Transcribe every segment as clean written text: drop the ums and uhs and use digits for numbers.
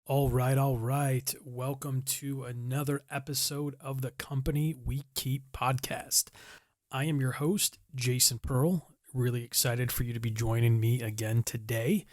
All right, all right. Welcome to another episode of the Company We Keep podcast. I am your host, Jason Pearl. Really excited for you to be joining me again today.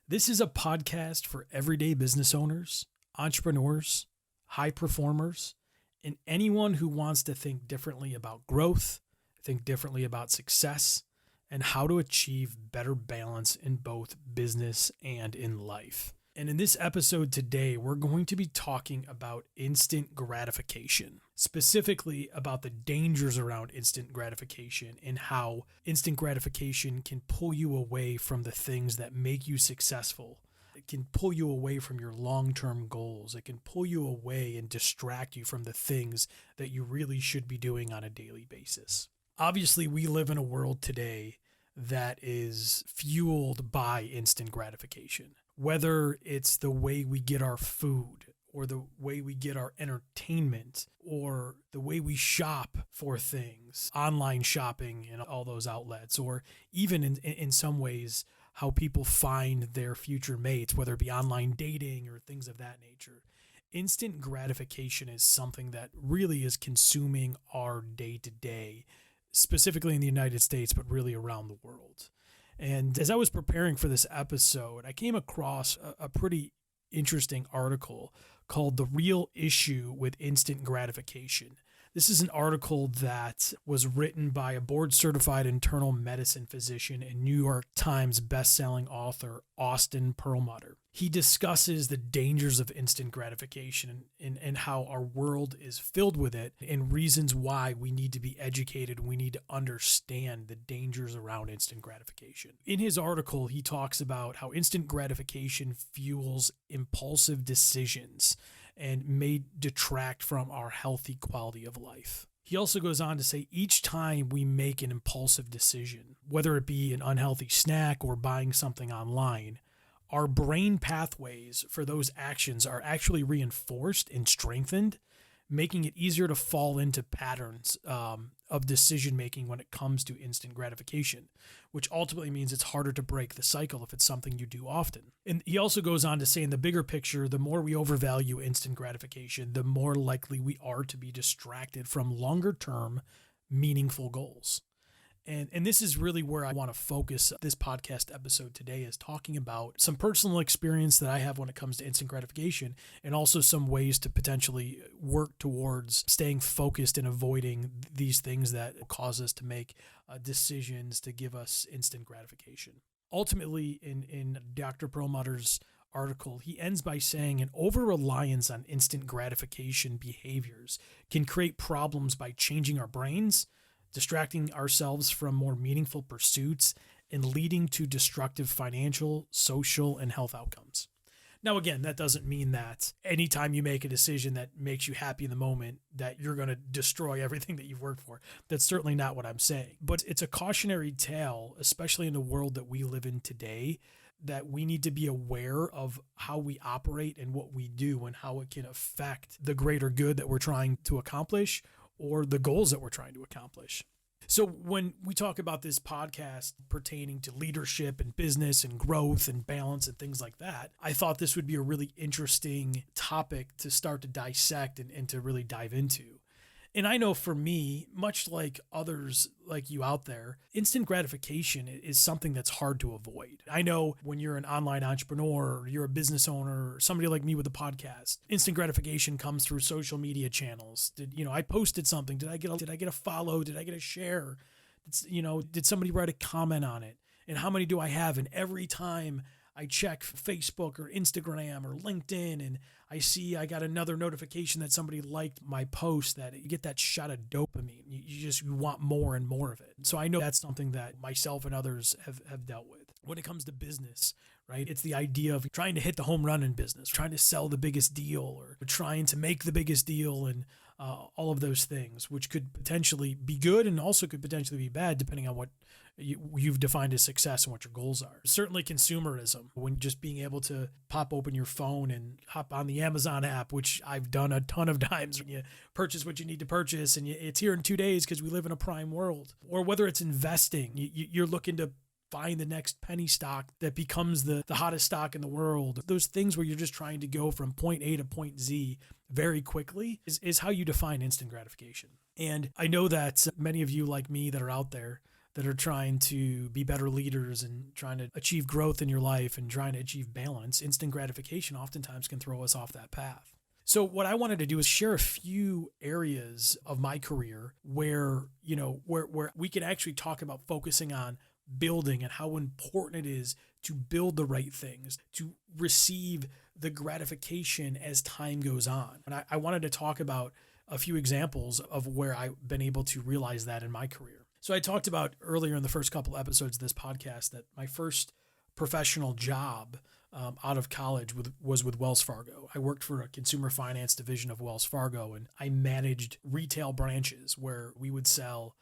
This is a podcast for everyday business owners, entrepreneurs, high performers, and anyone who wants to think differently about growth, think differently about success, and how to achieve better balance in both business and in life. And in this episode today, we're going to be talking about instant gratification, specifically about the dangers around instant gratification and how instant gratification can pull you away from the things that make you successful. It can pull you away from your long-term goals. It can pull you away and distract you from the things that you really should be doing on a daily basis. Obviously, we live in a world today that is fueled by instant gratification. Whether it's the way we get our food or the way we get our entertainment or the way we shop for things, online shopping and all those outlets, or even in some ways, how people find their future mates, whether it be online dating or things of that nature. Instant gratification is something that really is consuming our day-to-day, specifically in the United States, but really around the world. And as I was preparing for this episode, I came across a pretty interesting article called "The Real Issue with Instant Gratification." This is an article that was written by a board-certified internal medicine physician and New York Times best-selling author, Austin Perlmutter. He discusses the dangers of instant gratification and how our world is filled with it and reasons why we need to be educated. We need to understand the dangers around instant gratification. In his article, he talks about how instant gratification fuels impulsive decisions and may detract from our healthy quality of life. He also goes on to say each time we make an impulsive decision, whether it be an unhealthy snack or buying something online, our brain pathways for those actions are actually reinforced and strengthened, making it easier to fall into patterns of decision-making when it comes to instant gratification, which ultimately means it's harder to break the cycle if it's something you do often. And he also goes on to say in the bigger picture, the more we overvalue instant gratification, the more likely we are to be distracted from longer-term, meaningful goals. And this is really where I want to focus this podcast episode today, is talking about some personal experience that I have when it comes to instant gratification, and also some ways to potentially work towards staying focused and avoiding these things that cause us to make decisions to give us instant gratification. Ultimately, in Dr. Perlmutter's article, he ends by saying an over-reliance on instant gratification behaviors can create problems by changing our brains, distracting ourselves from more meaningful pursuits, and leading to destructive financial, social, and health outcomes. Now, again, that doesn't mean that anytime you make a decision that makes you happy in the moment, that you're going to destroy everything that you've worked for. That's certainly not what I'm saying. But it's a cautionary tale, especially in the world that we live in today, that we need to be aware of how we operate and what we do and how it can affect the greater good that we're trying to accomplish or the goals that we're trying to accomplish. So when we talk about this podcast pertaining to leadership and business and growth and balance and things like that, I thought this would be a really interesting topic to start to dissect and to really dive into. And I know for me, much like others like you out there, instant gratification is something that's hard to avoid. I know when you're an online entrepreneur or you're a business owner or somebody like me with a podcast, instant gratification comes through social media channels. I posted something. Did I get a follow? Did I get a share? Did somebody write a comment on it? And how many do I have? And every time I check Facebook or Instagram or LinkedIn and I see I got another notification that somebody liked my post, that you get that shot of dopamine. You want more and more of it. So I know that's something that myself and others have dealt with. When it comes to business, right? It's the idea of trying to hit the home run in business, trying to sell the biggest deal or trying to make the biggest deal and all of those things, which could potentially be good and also could potentially be bad depending on what you've defined as success and what your goals are. Certainly consumerism, when just being able to pop open your phone and hop on the Amazon app, which I've done a ton of times, when you purchase what you need to purchase and it's here in 2 days because we live in a prime world. Or whether it's investing, you're looking to find the next penny stock that becomes the hottest stock in the world. Those things where you're just trying to go from point A to point Z very quickly is how you define instant gratification. And I know that many of you like me that are out there that are trying to be better leaders and trying to achieve growth in your life and trying to achieve balance, instant gratification oftentimes can throw us off that path. So what I wanted to do is share a few areas of my career where we can actually talk about focusing on building and how important it is to build the right things, to receive the gratification as time goes on. And I wanted to talk about a few examples of where I've been able to realize that in my career. So I talked about earlier in the first couple episodes of this podcast that my first professional job out of college was with Wells Fargo. I worked for a consumer finance division of Wells Fargo, and I managed retail branches where we would sell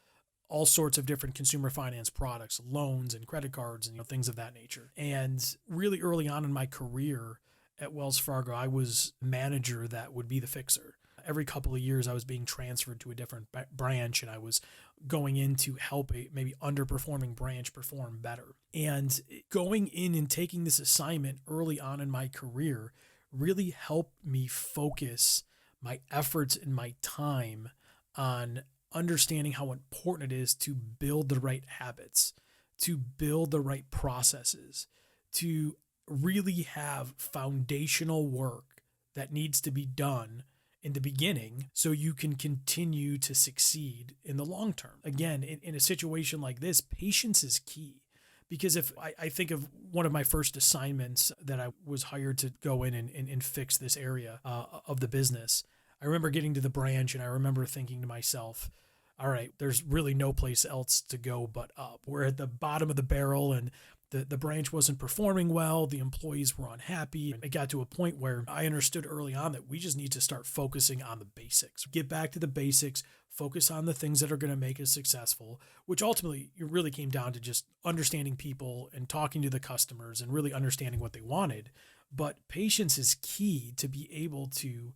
all sorts of different consumer finance products, loans and credit cards and things of that nature. And really early on in my career at Wells Fargo, I was manager that would be the fixer. Every couple of years, I was being transferred to a different branch, and I was going in to help a maybe underperforming branch perform better. And going in and taking this assignment early on in my career really helped me focus my efforts and my time on understanding how important it is to build the right habits, to build the right processes, to really have foundational work that needs to be done in the beginning so you can continue to succeed in the long term. Again, in a situation like this, patience is key. Because if I think of one of my first assignments that I was hired to go in and fix this area of the business, I remember getting to the branch and I remember thinking to myself, all right, there's really no place else to go but up. We're at the bottom of the barrel and the branch wasn't performing well. The employees were unhappy. It got to a point where I understood early on that we just need to start focusing on the basics. Get back to the basics, focus on the things that are going to make us successful, which ultimately it really came down to just understanding people and talking to the customers and really understanding what they wanted. But patience is key to be able to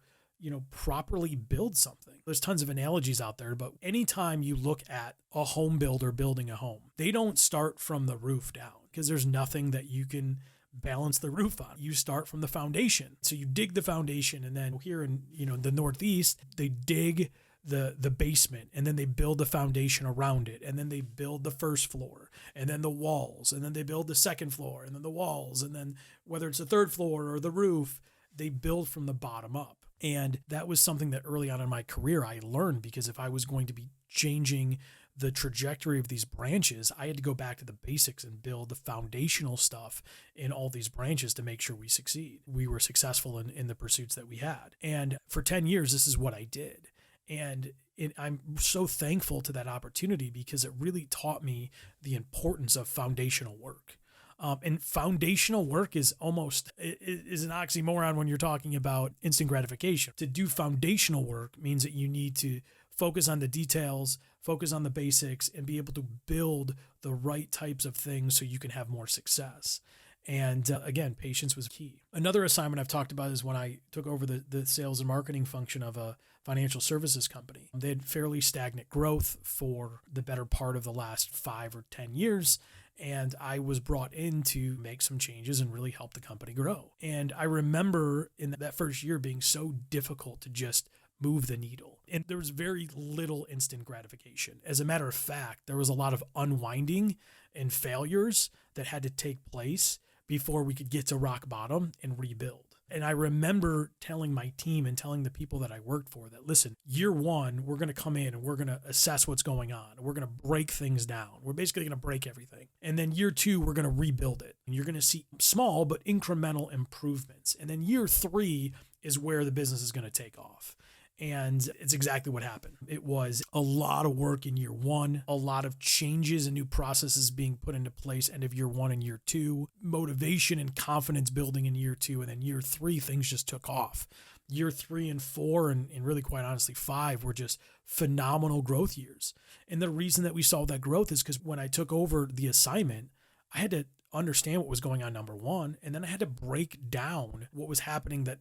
properly build something. There's tons of analogies out there, but anytime you look at a home builder building a home, they don't start from the roof down because there's nothing that you can balance the roof on. You start from the foundation. So you dig the foundation, and then here in the Northeast, they dig the basement, and then they build the foundation around it, and then they build the first floor, and then the walls, and then they build the second floor, and then the walls, and then whether it's the third floor or the roof, they build from the bottom up. And that was something that early on in my career I learned, because if I was going to be changing the trajectory of these branches, I had to go back to the basics and build the foundational stuff in all these branches to make sure we succeed. We were successful in the pursuits that we had. And for 10 years, this is what I did. And I'm so thankful to that opportunity because it really taught me the importance of foundational work. And foundational work is an oxymoron when you're talking about instant gratification. To do foundational work means that you need to focus on the details, focus on the basics, and be able to build the right types of things so you can have more success. And again, patience was key. Another assignment I've talked about is when I took over the sales and marketing function of a financial services company. They had fairly stagnant growth for the better part of the last 5 or 10 years. And I was brought in to make some changes and really help the company grow. And I remember in that first year being so difficult to just move the needle. And there was very little instant gratification. As a matter of fact, there was a lot of unwinding and failures that had to take place before we could get to rock bottom and rebuild. And I remember telling my team and telling the people that I worked for that, listen, year one, we're going to come in and we're going to assess what's going on. We're going to break things down. We're basically going to break everything. And then year two, we're going to rebuild it. And you're going to see small but incremental improvements. And then year three is where the business is going to take off. And it's exactly what happened. It was a lot of work in year one, a lot of changes and new processes being put into place end of year one and year two, motivation and confidence building in year two. And then year three, things just took off. Year 3 and 4, and really quite honestly 5 were just phenomenal growth years. And the reason that we saw that growth is because when I took over the assignment, I had to understand what was going on, number one, and then I had to break down what was happening that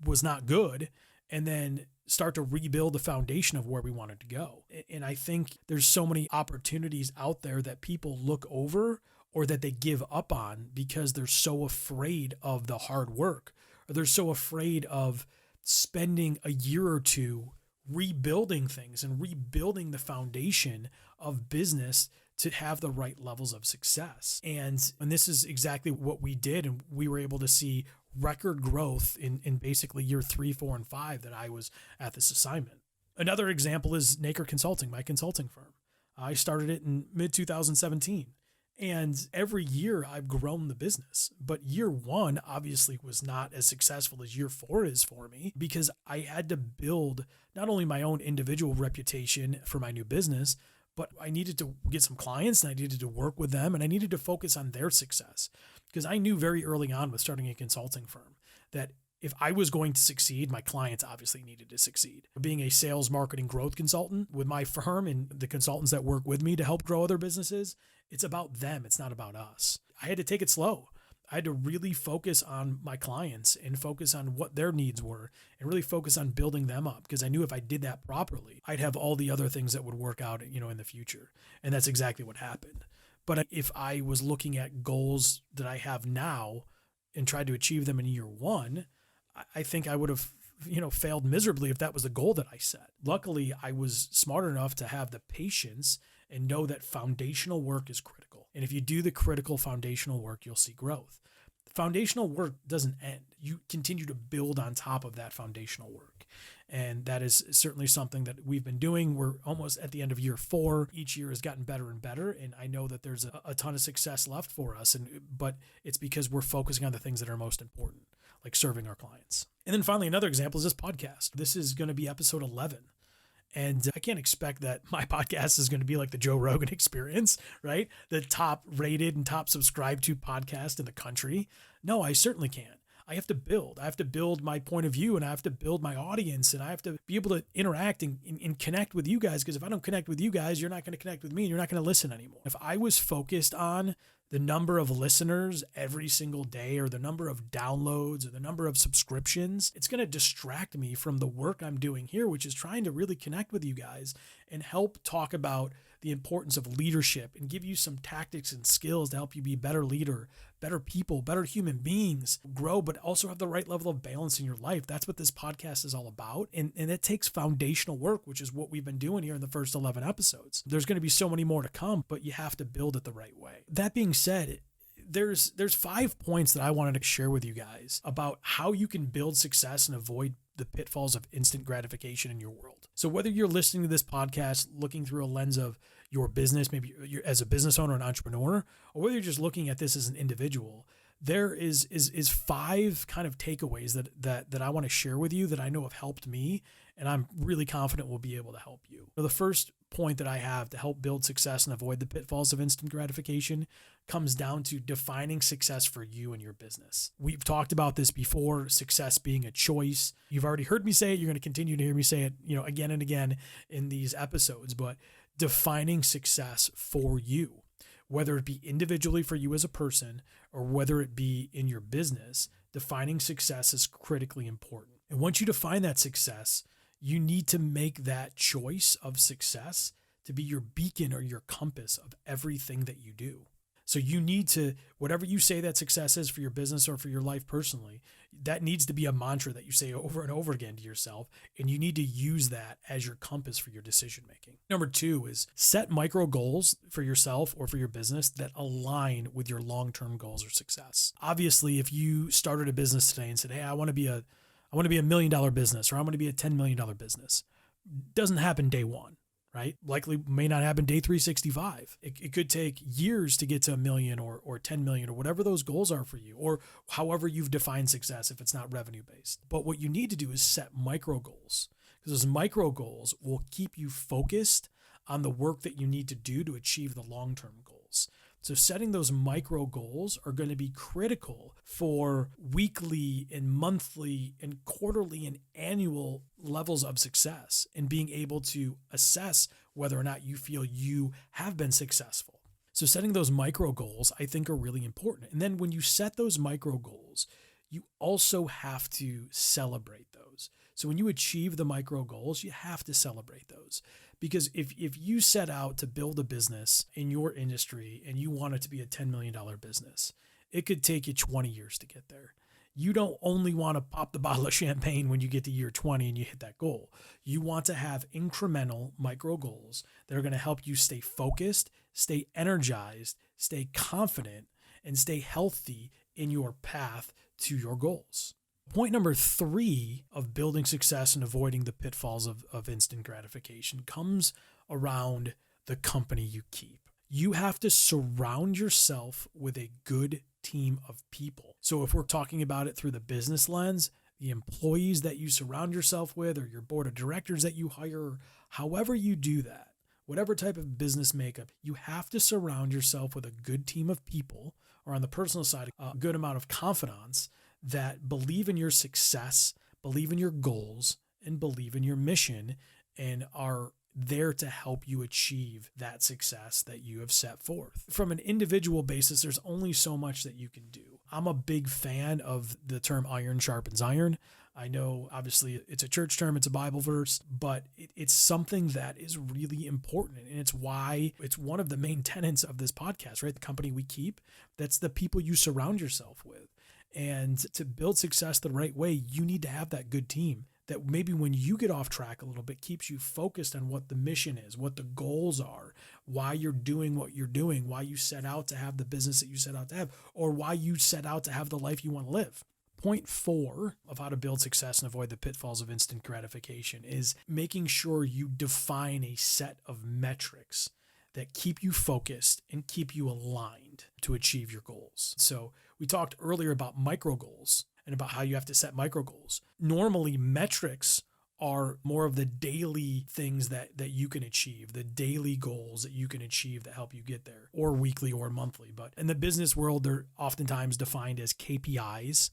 was not good, and then start to rebuild the foundation of where we wanted to go. And I think there's so many opportunities out there that people look over or that they give up on because they're so afraid of the hard work, or they're so afraid of spending a year or two rebuilding things and rebuilding the foundation of business to have the right levels of success. And this is exactly what we did. And we were able to see record growth in basically year 3, 4, and 5 that I was at this assignment. Another example is Naker Consulting, my consulting firm. I started it in mid 2017. And every year I've grown the business, but year 1 obviously was not as successful as year 4 is for me, because I had to build not only my own individual reputation for my new business, but I needed to get some clients and I needed to work with them and I needed to focus on their success, because I knew very early on with starting a consulting firm that if I was going to succeed, my clients obviously needed to succeed. Being a sales, marketing, growth consultant with my firm and the consultants that work with me to help grow other businesses, it's about them. It's not about us. I had to take it slow. I had to really focus on my clients and focus on what their needs were and really focus on building them up, because I knew if I did that properly, I'd have all the other things that would work out, in the future. And that's exactly what happened. But if I was looking at goals that I have now and tried to achieve them in year 1, I think I would have, failed miserably if that was the goal that I set. Luckily, I was smart enough to have the patience and know that foundational work is critical. And if you do the critical foundational work, you'll see growth. Foundational work doesn't end. You continue to build on top of that foundational work. And that is certainly something that we've been doing. We're almost at the end of year 4. Each year has gotten better and better. And I know that there's a ton of success left for us. But it's because we're focusing on the things that are most important, like serving our clients. And then finally, another example is this podcast. This is going to be episode 11. And I can't expect that my podcast is going to be like the Joe Rogan Experience, right? The top rated and top subscribed to podcast in the country. No, I certainly can't. I have to build. I have to build my point of view and I have to build my audience and I have to be able to interact and connect with you guys, because if I don't connect with you guys, you're not going to connect with me and you're not going to listen anymore. If I was focused on the number of listeners every single day or the number of downloads or the number of subscriptions, it's going to distract me from the work I'm doing here, which is trying to really connect with you guys and help talk about the importance of leadership and give you some tactics and skills to help you be a better leader, better people, better human beings, grow, but also have the right level of balance in your life. That's what this podcast is all about. And it takes foundational work, which is what we've been doing here in the first 11 episodes. There's going to be so many more to come, but you have to build it the right way. That being said, there's 5 points that I wanted to share with you guys about how you can build success and avoid the pitfalls of instant gratification in your world. So whether you're listening to this podcast, looking through a lens of your business, maybe you're as a business owner, an entrepreneur, or whether you're just looking at this as an individual, there is 5 kind of takeaways that I want to share with you that I know have helped me, and I'm really confident will be able to help you. So the first point that I have to help build success and avoid the pitfalls of instant gratification comes down to defining success for you and your business. We've talked about this before, success being a choice. You've already heard me say it. You're going to continue to hear me say it, again and again in these episodes, but defining success for you, whether it be individually for you as a person or whether it be in your business, defining success is critically important. And once you define that success, you need to make that choice of success to be your beacon or your compass of everything that you do. So you need to, whatever you say that success is for your business or for your life personally, that needs to be a mantra that you say over and over again to yourself. And you need to use that as your compass for your decision making. Number 2 is set micro goals for yourself or for your business that align with your long-term goals or success. Obviously, if you started a business today and said, hey, I want to be a $1 million business, or I want to be a $10 million business, doesn't happen day 1. Right? Likely may not happen day 365. It could take years to get to $1 million or 10 million or whatever those goals are for you, or however you've defined success if it's not revenue based. But what you need to do is set micro goals, because those micro goals will keep you focused on the work that you need to do to achieve the long-term goals. So setting those micro goals are going to be critical for weekly and monthly and quarterly and annual levels of success and being able to assess whether or not you feel you have been successful. So setting those micro goals, I think, are really important. And then when you set those micro goals, you also have to celebrate those. So when you achieve the micro goals, you have to celebrate those, Because if you set out to build a business in your industry and you want it to be a $10 million business, it could take you 20 years to get there. You don't only want to pop the bottle of champagne when you get to year 20 and you hit that goal. You want to have incremental micro goals that are going to help you stay focused, stay energized, stay confident, and stay healthy in your path to your goals. Point number 3 of building success and avoiding the pitfalls of instant gratification comes around the company you keep. You have to surround yourself with a good team of people. So if we're talking about it through the business lens, the employees that you surround yourself with, or your board of directors that you hire, however you do that, whatever type of business makeup, you have to surround yourself with a good team of people, or on the personal side, a good amount of confidants that believe in your success, believe in your goals, and believe in your mission, and are there to help you achieve that success that you have set forth. From an individual basis, there's only so much that you can do. I'm a big fan of the term iron sharpens iron. I know obviously it's a church term, it's a Bible verse, but it's something that is really important. And it's why it's one of the main tenets of this podcast, right? The company we keep, that's the people you surround yourself with. And to build success the right way, you need to have that good team that maybe when you get off track a little bit, keeps you focused on what the mission is, what the goals are, why you're doing what you're doing, why you set out to have the business that you set out to have, or why you set out to have the life you want to live. Point 4 of how to build success and avoid the pitfalls of instant gratification is making sure you define a set of metrics that keep you focused and keep you aligned to achieve your goals. So we talked earlier about micro goals and about how you have to set micro goals. Normally, metrics are more of the daily things that you can achieve, the daily goals that you can achieve that help you get there, or weekly or monthly. But in the business world, they're oftentimes defined as KPIs,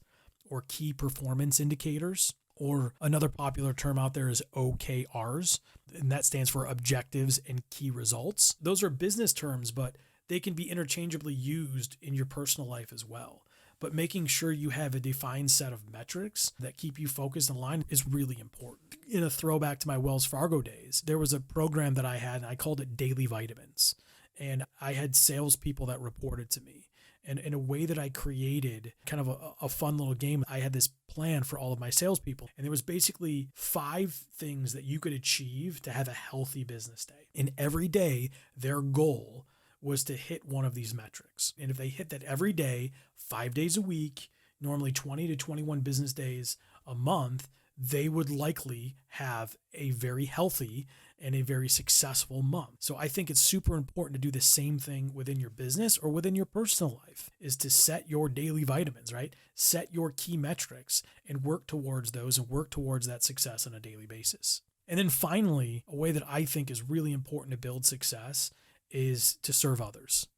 or key performance indicators, or another popular term out there is OKRs, and that stands for objectives and key results. Those are business terms, but they can be interchangeably used in your personal life as well. But making sure you have a defined set of metrics that keep you focused and aligned is really important. In a throwback to my Wells Fargo days, there was a program that I had, and I called it Daily Vitamins. And I had salespeople that reported to me. And in a way that I created kind of a fun little game, I had this plan for all of my salespeople. And there was basically 5 things that you could achieve to have a healthy business day. And every day, their goal was to hit one of these metrics. And if they hit that every day, 5 days a week, normally 20 to 21 business days a month, they would likely have a very healthy and a very successful month. So I think it's super important to do the same thing within your business or within your personal life, is to set your daily vitamins, right? Set your key metrics and work towards those and work towards that success on a daily basis. And then finally, a way that I think is really important to build success is to serve others.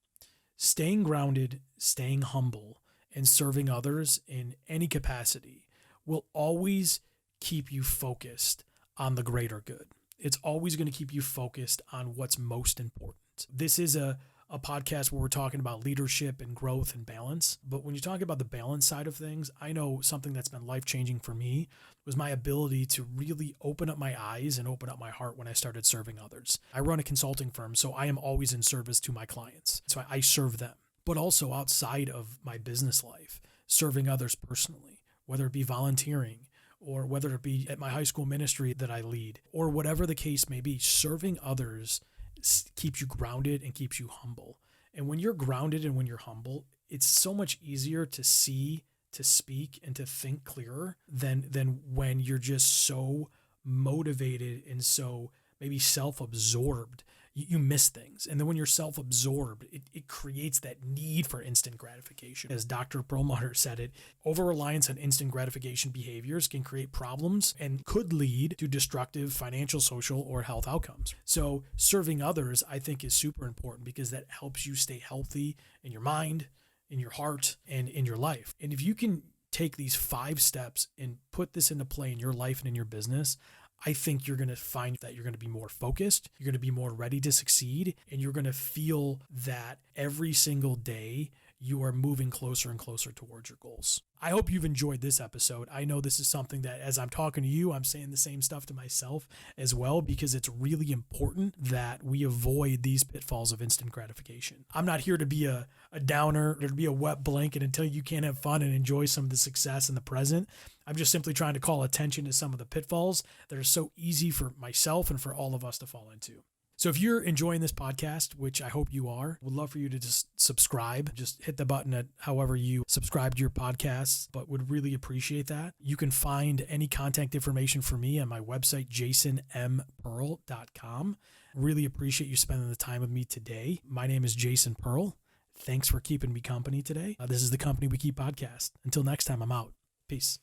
Staying grounded, staying humble, and serving others in any capacity will always keep you focused on the greater good. It's always going to keep you focused on what's most important. This is a podcast where we're talking about leadership and growth and balance. But when you talk about the balance side of things, I know something that's been life-changing for me was my ability to really open up my eyes and open up my heart when I started serving others. I run a consulting firm, so I am always in service to my clients. So I serve them, but also outside of my business life, serving others personally, whether it be volunteering, or whether it be at my high school ministry that I lead, or whatever the case may be, serving others keeps you grounded and keeps you humble. And when you're grounded and when you're humble, it's so much easier to see, to speak, and to think clearer than when you're just so motivated and so maybe self-absorbed. You miss things. And then when you're self-absorbed, it creates that need for instant gratification. As Dr. Perlmutter said it, over-reliance on instant gratification behaviors can create problems and could lead to destructive financial, social, or health outcomes. So serving others, I think, is super important because that helps you stay healthy in your mind, in your heart, and in your life. And if you can take these 5 steps and put this into play in your life and in your business, I think you're going to find that you're going to be more focused, you're going to be more ready to succeed, and you're going to feel that every single day you are moving closer and closer towards your goals. I hope you've enjoyed this episode. I know this is something that as I'm talking to you, I'm saying the same stuff to myself as well, because it's really important that we avoid these pitfalls of instant gratification. I'm not here to be a downer or to be a wet blanket until you can't have fun and enjoy some of the success in the present. I'm just simply trying to call attention to some of the pitfalls that are so easy for myself and for all of us to fall into. So if you're enjoying this podcast, which I hope you are, would love for you to just subscribe. Just hit the button at however you subscribe to your podcasts, but would really appreciate that. You can find any contact information for me on my website, jasonmpearl.com. Really appreciate you spending the time with me today. My name is Jason Pearl. Thanks for keeping me company today. This is the Company We Keep podcast. Until next time, I'm out. Peace.